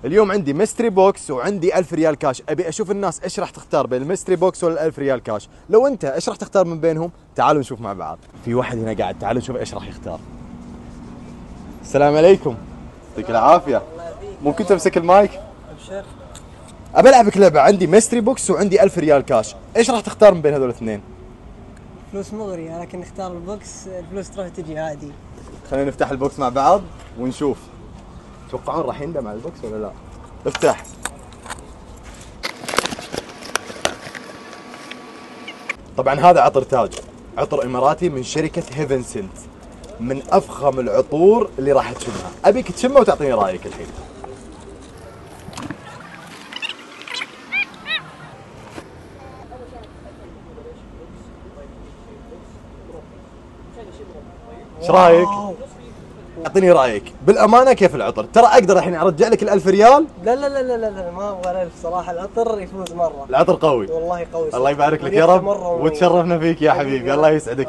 اليوم عندي ميستري بوكس وعندي 1000 ريال كاش، ابي اشوف الناس ايش راح تختار بين الميستري بوكس ولا 1000 ريال كاش. لو انت ايش راح تختار من بينهم؟ تعالوا نشوف مع بعض. في واحد هنا قاعد، تعالوا نشوف ايش راح يختار. السلام عليكم. يعطيك العافيه. ممكن تمسك المايك؟ ابشر. ابي العبك لعبه، عندي ميستري بوكس وعندي 1000 ريال كاش، ايش راح تختار من بين هذول الاثنين؟ فلوس مغرية، لكن نختار البوكس، الفلوس تروح تجي عادي. خلينا نفتح البوكس مع بعض ونشوف. تتوقعون راح يندم على البوكس ولا لا؟ افتح. طبعا هذا عطر تاج، عطر اماراتي من شركة هيفن سنت، من افخم العطور اللي راح تشمها. ابيك تشمه وتعطيني رايك الحين. ايش رايك؟ اعطيني رايك بالامانه كيف العطر؟ ترى اقدر الحين ارجع لك ال1000 ريال. لا لا لا لا لا، ما ابغى الالف صراحة، العطر يفوز مرة. العطر قوي. والله قوي. الله يبارك لك يا رب، وتشرفنا فيك يا حبيبي، الله يسعدك.